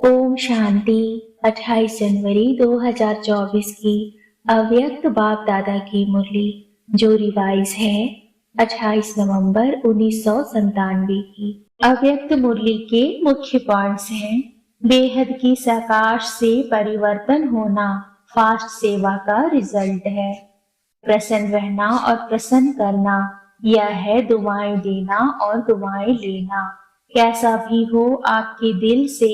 ओम शांति। 28 जनवरी 2024 की अव्यक्त बाप दादा की मुरली जो रिवाइज है 28 नवंबर 1997 की। अव्यक्त मुरली के मुख्य पॉइंट्स हैं: बेहद की साकाश से परिवर्तन होना फास्ट सेवा का रिजल्ट है। प्रसन्न रहना और प्रसन्न करना, यह है दुआएं देना और दुआएं लेना। कैसा भी हो, आपके दिल से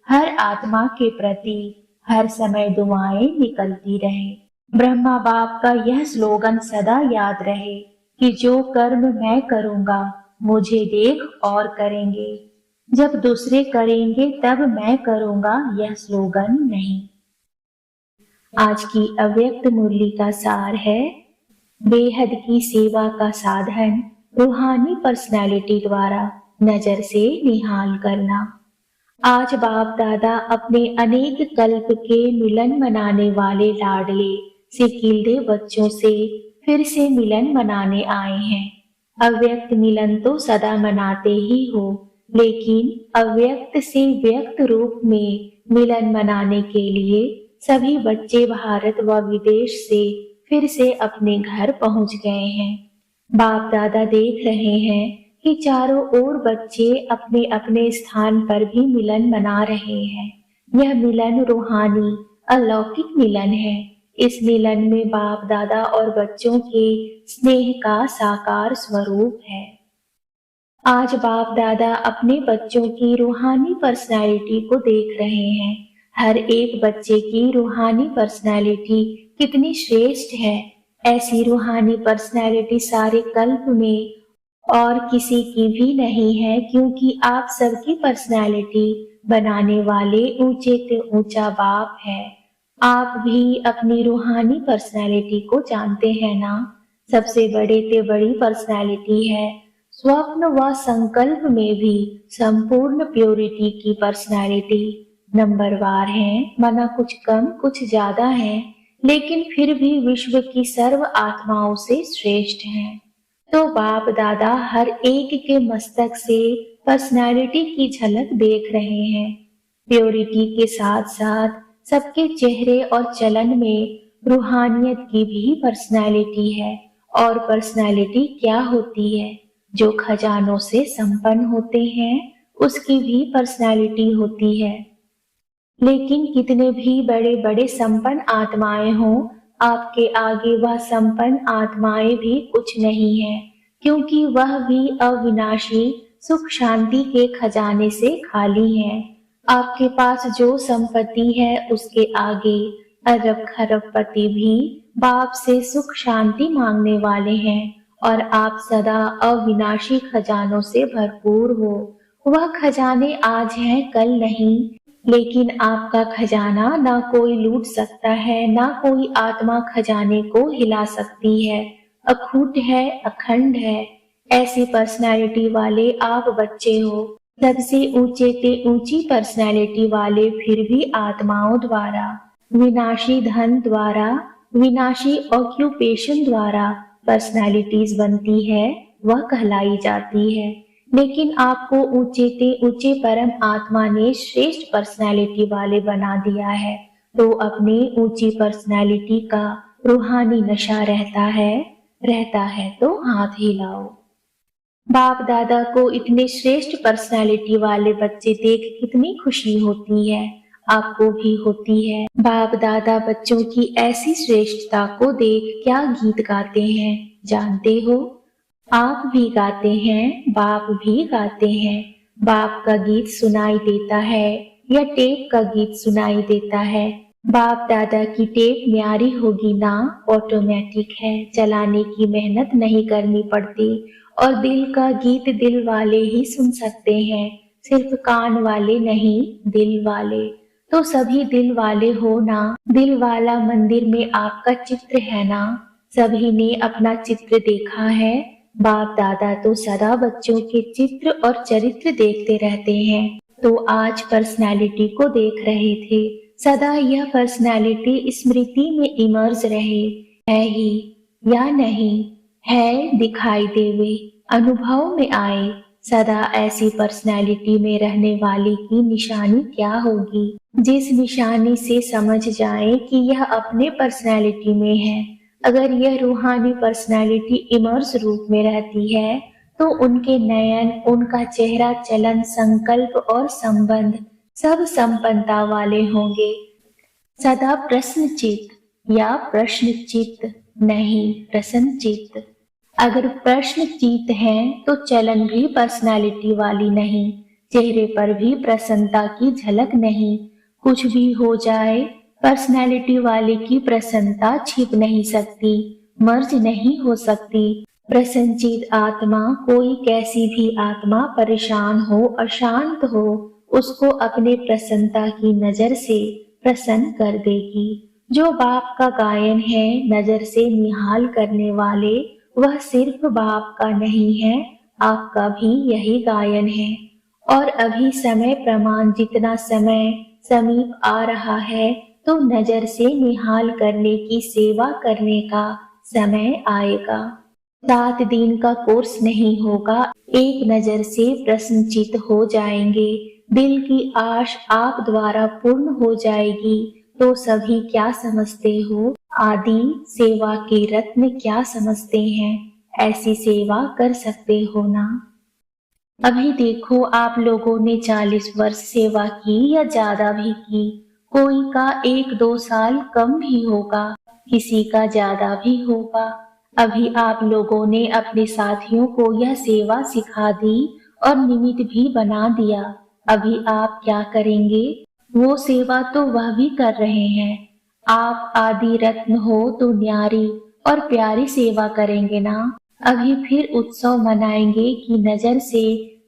हर आत्मा के प्रति हर समय दुआएं निकलती रहे। ब्रह्मा बाप का यह स्लोगन सदा याद रहे कि जो कर्म मैं करूंगा मुझे देख और करेंगे, जब दूसरे करेंगे तब मैं करूंगा, यह स्लोगन नहीं। आज की अव्यक्त मुरली का सार है: बेहद की सेवा का साधन रूहानी पर्सनालिटी द्वारा नजर से निहाल करना। आज बाप दादा अपने अनेक कल्प के मिलन मनाने वाले लाडले सिकिल्दे बच्चों से फिर से मिलन मनाने आए हैं। अव्यक्त मिलन तो सदा मनाते ही हो, लेकिन अव्यक्त से व्यक्त रूप में मिलन मनाने के लिए सभी बच्चे भारत व विदेश से फिर से अपने घर पहुंच गए हैं। बाप दादा देख रहे हैं कि चारों ओर बच्चे अपने अपने स्थान पर भी मिलन मना रहे हैं। यह मिलन रूहानी अलौकिक मिलन है। इस मिलन में बाप दादा और बच्चों के स्नेह का साकार स्वरूप है। आज बाप दादा अपने बच्चों की रूहानी पर्सनालिटी को देख रहे हैं। हर एक बच्चे की रूहानी पर्सनालिटी कितनी श्रेष्ठ है। ऐसी रूहानी पर्सनालिटी सारे कल्प में और किसी की भी नहीं है, क्योंकि आप सबकी पर्सनालिटी बनाने वाले ऊंचे से ऊंचा बाप है। आप भी अपनी रूहानी पर्सनालिटी को जानते हैं ना। सबसे बड़े से बड़ी पर्सनालिटी है। स्वप्न व संकल्प में भी संपूर्ण प्योरिटी की पर्सनालिटी नंबरवार है। मना कुछ कम कुछ ज्यादा है, लेकिन फिर भी विश्व की सर्व आत्माओं से श्रेष्ठ हैं। तो बाप दादा हर एक के मस्तक से पर्सनालिटी की झलक देख रहे हैं। प्योरिटी के साथ साथ सबके चेहरे और चलन में रूहानियत की भी पर्सनालिटी है। और पर्सनालिटी क्या होती है? जो खजानों से संपन्न होते हैं उसकी भी पर्सनालिटी होती है। लेकिन कितने भी बड़े बड़े संपन्न आत्माएं हों, आपके आगे वह संपन्न आत्माएं भी कुछ नहीं है, क्योंकि वह भी अविनाशी सुख शांति के खजाने से खाली है। आपके पास जो संपत्ति है उसके आगे अरब खरबपति भी बाप से सुख शांति मांगने वाले हैं, और आप सदा अविनाशी खजानों से भरपूर हो। वह खजाने आज हैं कल नहीं, लेकिन आपका खजाना ना कोई लूट सकता है, ना कोई आत्मा खजाने को हिला सकती है। अखूट है, अखंड है। ऐसी पर्सनालिटी वाले आप बच्चे हो। सबसे ऊंचे से ऊंची पर्सनालिटी वाले फिर भी आत्माओं द्वारा, विनाशी धन द्वारा, विनाशी ऑक्यूपेशन द्वारा पर्सनालिटीज बनती है, वह कहलाई जाती है। लेकिन आपको ऊंचे से ऊंचे परम आत्मा ने श्रेष्ठ पर्सनालिटी वाले बना दिया है। तो अपनी ऊंची पर्सनालिटी का रूहानी नशा रहता है तो हाथ हिलाओ। बाप दादा को इतने श्रेष्ठ पर्सनालिटी वाले बच्चे देख कितनी खुशी होती है। आपको भी होती है। बाप दादा बच्चों की ऐसी श्रेष्ठता को देख क्या गीत गाते हैं जानते हो? आप भी गाते हैं, बाप भी गाते हैं। बाप का गीत सुनाई देता है या टेप का गीत सुनाई देता है? बाप दादा की टेप न्यारी होगी ना, ऑटोमेटिक है, चलाने की मेहनत नहीं करनी पड़ती। और दिल का गीत दिल वाले ही सुन सकते हैं, सिर्फ कान वाले नहीं, दिल वाले। तो सभी दिल वाले हो ना। दिल वाला मंदिर में आपका चित्र है ना। सभी ने अपना चित्र देखा है। बाप दादा तो सदा बच्चों के चित्र और चरित्र देखते रहते हैं। तो आज पर्सनालिटी को देख रहे थे। सदा यह पर्सनालिटी स्मृति में इमर्ज रहे। है ही या नहीं है, दिखाई देवे, अनुभव में आए, सदा ऐसी पर्सनैलिटी में रहने वाले की निशानी क्या होगी? जिस निशानी से समझ जाए कि यह अपने पर्सनैलिटी में है। अगर यह रूहानी पर्सनैलिटी इमर्स रूप में रहती है, तो उनके नयन, उनका चेहरा, चलन, संकल्प और संबंध सब संपन्नता वाले होंगे। सदा प्रश्नचित्त या प्रश्नचित्त नहीं, प्रसन्नचित्त। अगर प्रश्नचित्त हैं तो चलन भी पर्सनालिटी वाली नहीं, चेहरे पर भी प्रसन्नता की झलक नहीं। कुछ भी हो जाए, पर्सनालिटी वाले की प्रसन्नता छिप नहीं सकती, मर्ज नहीं हो सकती। प्रसन्नचित्त आत्मा, कोई कैसी भी आत्मा परेशान हो, अशांत हो, उसको अपने प्रसन्नता की नजर से प्रसन्न कर देगी। जो बाप का गायन है, नजर से निहाल करने वाले, वह सिर्फ बाप का नहीं है, आपका भी यही गायन है। और अभी समय प्रमाण जितना समय समीप आ रहा है, तो नजर से निहाल करने की सेवा करने का समय आएगा। 7 दिन का कोर्स नहीं होगा, एक नजर से प्रसन्नचित्त हो जाएंगे। दिल की आश आप द्वारा पूर्ण हो जाएगी। तो सभी क्या समझते हो? आदि सेवा के रत्न क्या समझते हैं? ऐसी सेवा कर सकते हो ना? अभी देखो, आप लोगों ने 40 वर्ष सेवा की या ज्यादा भी की। कोई का 1-2 साल कम भी होगा, किसी का ज्यादा भी होगा। अभी आप लोगों ने अपने साथियों को यह सेवा सिखा दी और निमित्त भी बना दिया। अभी आप क्या करेंगे? वो सेवा तो वह भी कर रहे हैं। आप आदि रत्न हो तो न्यारी और प्यारी सेवा करेंगे ना। अभी फिर उत्सव मनाएंगे कि नजर से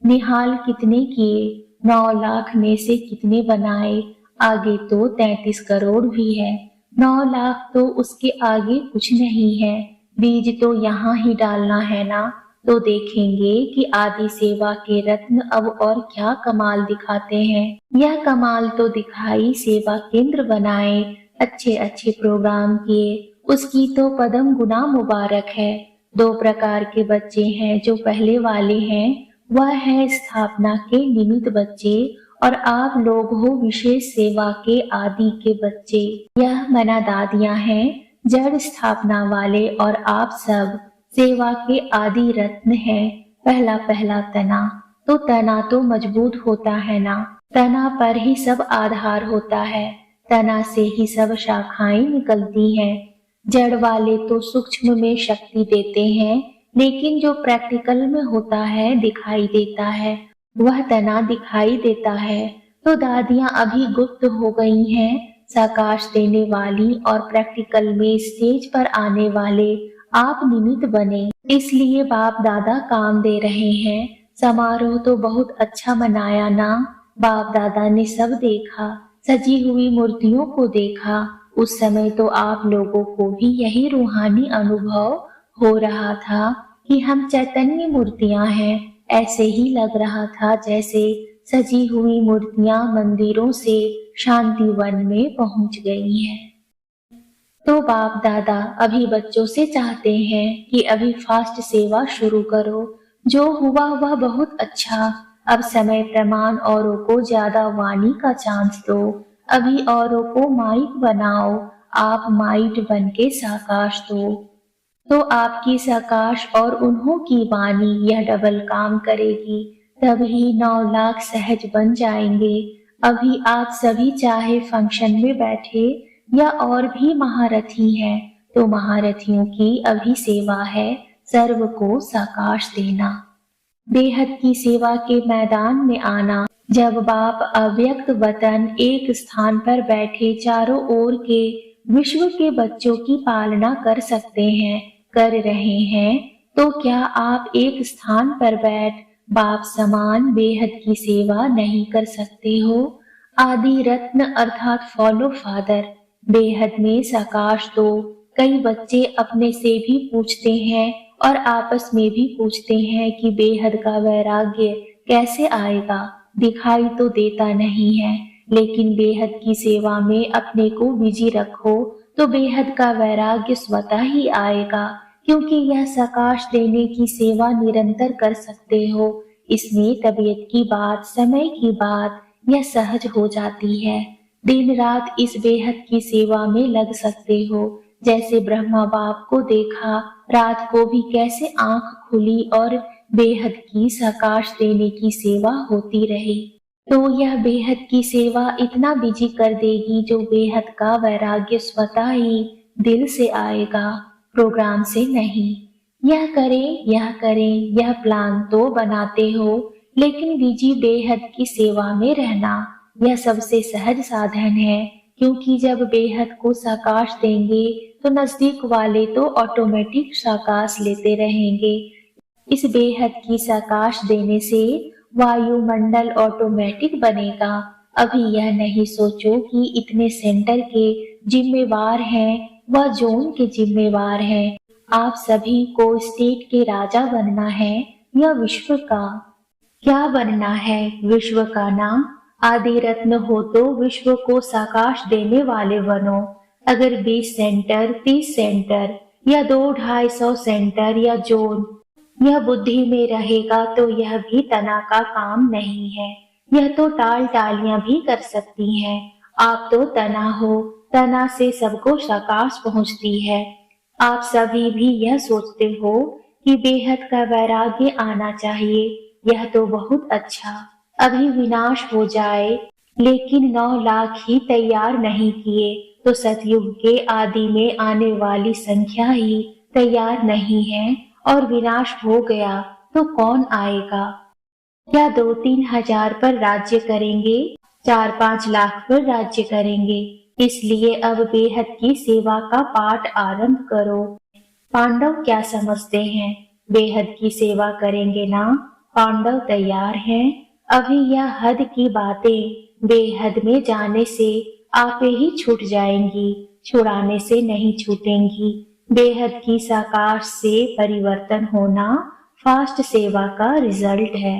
निहाल कितने किए, 9 लाख में से कितने बनाए। आगे तो 33 करोड़ भी है, 9 लाख तो उसके आगे कुछ नहीं है। बीज तो यहाँ ही डालना है ना। तो देखेंगे कि आदि सेवा के रत्न अब और क्या कमाल दिखाते हैं। यह कमाल तो दिखाई, सेवा केंद्र बनाए, अच्छे अच्छे प्रोग्राम किए, उसकी तो पदम गुना मुबारक है। 2 प्रकार के बच्चे हैं। जो पहले वाले हैं वह है स्थापना के निमित्त बच्चे, और आप लोग हो विशेष सेवा के आदि के बच्चे। यह मना दादियां हैं, जड़ स्थापना वाले, और आप सब सेवा के आदि रत्न हैं। पहला पहला तना, तो तना तो मजबूत होता है ना। तना पर ही सब आधार होता है, तना से ही सब शाखाएं निकलती हैं। जड़ वाले तो सूक्ष्म में शक्ति देते हैं, लेकिन जो प्रैक्टिकल में होता है, दिखाई देता है, वह तना दिखाई देता है। तो दादियां अभी गुप्त हो गई हैं, साकाश देने वाली, और प्रैक्टिकल में स्टेज पर आने वाले आप निमित्त बने। इसलिए बाप दादा काम दे रहे हैं। समारोह तो बहुत अच्छा मनाया ना। बाप दादा ने सब देखा, सजी हुई मूर्तियों को देखा। उस समय तो आप लोगों को भी यही रूहानी अनुभव हो रहा था कि हम चैतन्य मूर्तियां हैं। ऐसे ही लग रहा था जैसे सजी हुई मूर्तियां मंदिरों से शांति वन में पहुंच गई हैं। तो बाप दादा अभी बच्चों से चाहते हैं कि अभी फास्ट सेवा शुरू करो। जो हुआ वह बहुत अच्छा। अब समय प्रमाण औरों को ज्यादा वाणी का चांस दो। अभी औरों को माइक बनाओ, आप माइट बन के साकाश दो। तो आपकी साकाश और उन्हों की वाणी यह डबल काम करेगी, तभी 9 लाख सहज बन जाएंगे। अभी आप सभी चाहे फंक्शन में बैठे या और भी महारथी हैं, तो महारथियों की अभी सेवा है सर्व को साकाश देना, बेहद की सेवा के मैदान में आना। जब बाप अव्यक्त वतन एक स्थान पर बैठे चारों ओर के विश्व के बच्चों की पालना कर सकते हैं, कर रहे हैं, तो क्या आप एक स्थान पर बैठ बाप समान बेहद की सेवा नहीं कर सकते हो? आदि रत्न अर्थात फॉलो फादर, बेहद में साकाश दो। कई बच्चे अपने से भी पूछते हैं और आपस में भी पूछते हैं कि बेहद का वैराग्य कैसे आएगा। दिखाई तो देता नहीं है, लेकिन बेहद की सेवा में अपने को बिजी रखो तो बेहद का वैराग्य स्वतः ही आएगा, क्योंकि यह साकाश देने की सेवा निरंतर कर सकते हो। इसमें तबीयत की बात, समय की बात यह सहज हो जाती है। दिन रात इस बेहद की सेवा में लग सकते हो। जैसे ब्रह्मा बाप को देखा, रात को भी कैसे आंख खुली और बेहद की सकाश देने की सेवा होती रही। तो यह बेहद की सेवा इतना बिजी कर देगी जो बेहद का वैराग्य स्वतः ही दिल से आएगा, प्रोग्राम से नहीं। यह करें, यह करें, यह प्लान तो बनाते हो, लेकिन बिजी बेहद की सेवा में रहना यह सबसे सहज साधन है, क्योंकि जब बेहद को साकाश देंगे तो नजदीक वाले तो ऑटोमेटिक साकाश लेते रहेंगे। इस बेहद की साकाश देने से वायुमंडल ऑटोमेटिक बनेगा। अभी यह नहीं सोचो कि इतने सेंटर के जिम्मेवार हैं व जोन के जिम्मेवार हैं। आप सभी को स्टेट के राजा बनना है या विश्व का। क्या बनना है? विश्व का नाम आदि रत्न हो तो विश्व को साकाश देने वाले बनो। अगर 20 सेंटर, 30 सेंटर या 200-250 सेंटर या जोन यह बुद्धि में रहेगा तो यह भी तना का काम नहीं है। यह तो टाल टालियां भी कर सकती हैं। आप तो तना हो, तना से सबको साकाश पहुंचती है। आप सभी भी यह सोचते हो कि बेहद का वैराग्य आना चाहिए। यह तो बहुत अच्छा, अभी विनाश हो जाए, लेकिन 9 लाख ही तैयार नहीं किए तो सतयुग के आदि में आने वाली संख्या ही तैयार नहीं है और विनाश हो गया तो कौन आएगा? क्या 2-3 हजार पर राज्य करेंगे? 4-5 लाख पर राज्य करेंगे। इसलिए अब बेहद की सेवा का पाठ आरंभ करो। पांडव क्या समझते हैं? बेहद की सेवा करेंगे ना? पांडव तैयार हैं। अभी यह हद की बातें बेहद में जाने से आपे ही छूट जाएंगी, छुड़ाने से नहीं छूटेंगी। बेहद की साकार से परिवर्तन होना फास्ट सेवा का रिजल्ट है।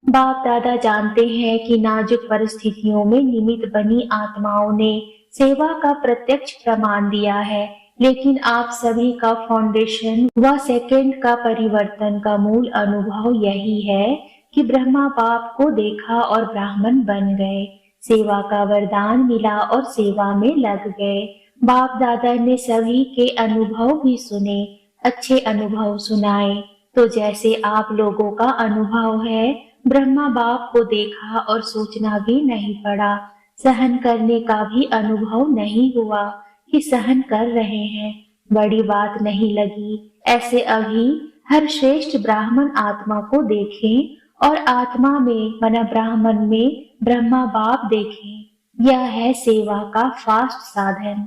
बाप दादा जानते हैं कि नाजुक परिस्थितियों में निमित्त बनी आत्माओं ने सेवा का प्रत्यक्ष प्रमाण दिया है, लेकिन आप सभी का फाउंडेशन व सेकंड का परिवर्तन का मूल अनुभव यही है कि ब्रह्मा बाप को देखा और ब्राह्मण बन गए, सेवा का वरदान मिला और सेवा में लग गए। बाप दादा ने सभी के अनुभव भी सुने, अच्छे अनुभव सुनाए। तो जैसे आप लोगों का अनुभव है, ब्रह्मा बाप को देखा और सोचना भी नहीं पड़ा, सहन करने का भी अनुभव नहीं हुआ कि सहन कर रहे हैं, बड़ी बात नहीं लगी। ऐसे अभी हर श्रेष्ठ ब्राह्मण आत्मा को देखें और आत्मा में मना ब्राह्मण में ब्रह्मा बाप देखें। यह है सेवा का फास्ट साधन।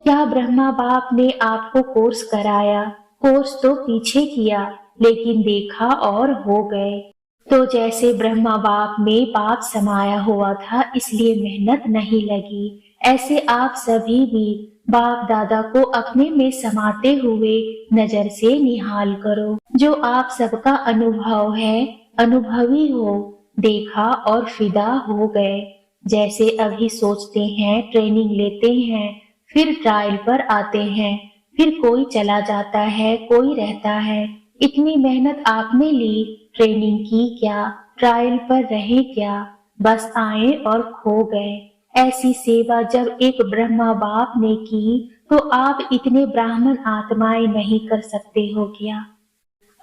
क्या ब्रह्मा बाप ने आपको कोर्स कराया? कोर्स तो पीछे किया, लेकिन देखा और हो गए। तो जैसे ब्रह्मा बाप में पाप समाया हुआ था, इसलिए मेहनत नहीं लगी, ऐसे आप सभी भी बाप दादा को अपने में समाते हुए नजर से निहाल करो। जो आप सबका अनुभव है, अनुभवी हो, देखा और फिदा हो गए। जैसे अभी सोचते हैं, ट्रेनिंग लेते हैं, फिर ट्रायल पर आते हैं, फिर कोई चला जाता है, कोई रहता है। इतनी मेहनत आपने ली, ट्रेनिंग की क्या, ट्रायल पर रहे क्या, बस आए और खो गए। ऐसी सेवा जब एक ब्रह्मा बाप ने की तो आप इतने ब्राह्मण आत्माएं नहीं कर सकते हो क्या?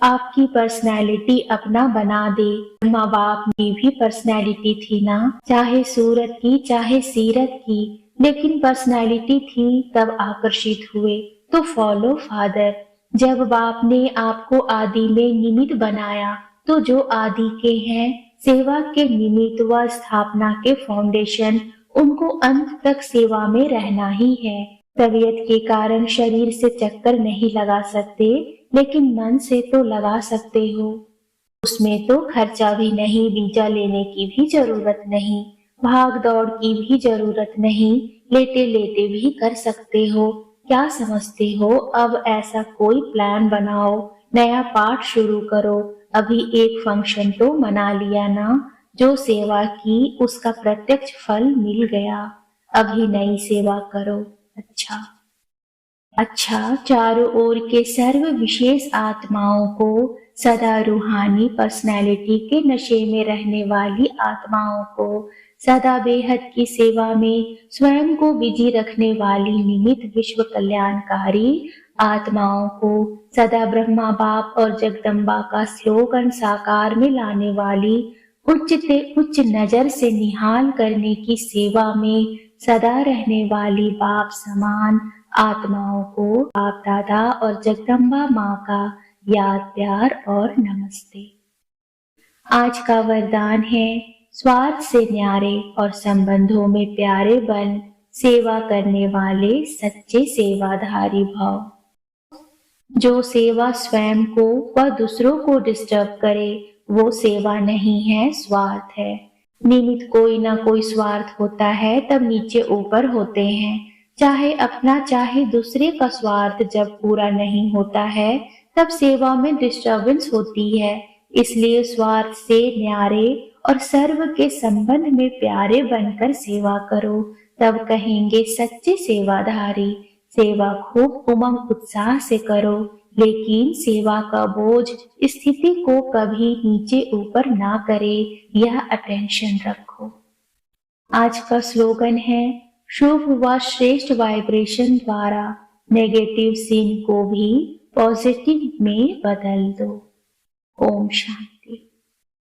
आपकी पर्सनैलिटी अपना बना दे। ब्रह्मा बाप की भी पर्सनैलिटी थी ना, चाहे सूरत की चाहे सीरत की, लेकिन पर्सनैलिटी थी तब आकर्षित हुए। तो फॉलो फादर। जब बाप ने आपको आदि में निमित्त बनाया तो जो आदि के हैं, सेवा के निमित्त व स्थापना के फाउंडेशन, उनको अंत तक सेवा में रहना ही है। तबीयत के कारण शरीर से चक्कर नहीं लगा सकते, लेकिन मन से तो लगा सकते हो। उसमें तो खर्चा भी नहीं, वीजा लेने की भी जरूरत नहीं, भाग दौड़ की भी जरूरत नहीं, लेटे लेटे भी कर सकते हो। क्या समझते हो? अब ऐसा कोई प्लान बनाओ, नया पाठ शुरू करो। अभी एक फंक्शन तो मना लिया ना, जो सेवा की उसका प्रत्यक्ष फल मिल गया। अभी नई सेवा करो। अच्छा, चारों ओर के सर्व विशेष आत्माओं को सदा रूहानी पर्सनैलिटी के नशे में रहने वाली आत्माओं को सदा बेहद की सेवा में स्वयं को बिजी रखने वाली निमित्त विश्व कल्याणकारी आत्माओं को सदा ब्रह्मा बाप और जगदम्बा का स्लोगन साकार में लाने वाली उच्च से उच्च नजर से निहाल करने की सेवा में सदा रहने वाली बाप समान आत्माओं को बाप दादा और जगदम्बा माँ का याद प्यार और नमस्ते। आज का वरदान है स्वार्थ से न्यारे और संबंधों में प्यारे बन सेवा करने वाले सच्चे सेवाधारी भाव। जो सेवा स्वयं को व दूसरों को डिस्टर्ब करे वो सेवा नहीं है, स्वार्थ है। निमित्त कोई ना कोई स्वार्थ होता है तब नीचे ऊपर होते हैं। चाहे अपना चाहे दूसरे का स्वार्थ जब पूरा नहीं होता है तब सेवा में डिस्टर्बेंस होती है। इसलिए स्वार्थ से न्यारे और सर्व के संबंध में प्यारे बनकर सेवा करो, तब कहेंगे सच्चे सेवाधारी। सेवा खूब उमंग उत्साह से करो, लेकिन सेवा का बोझ स्थिति को कभी नीचे ऊपर ना करे, यह अटेंशन रखो। आज का स्लोगन है शुभ व श्रेष्ठ वाइब्रेशन द्वारा नेगेटिव सीन को भी पॉजिटिव में बदल दो। ओम शांति।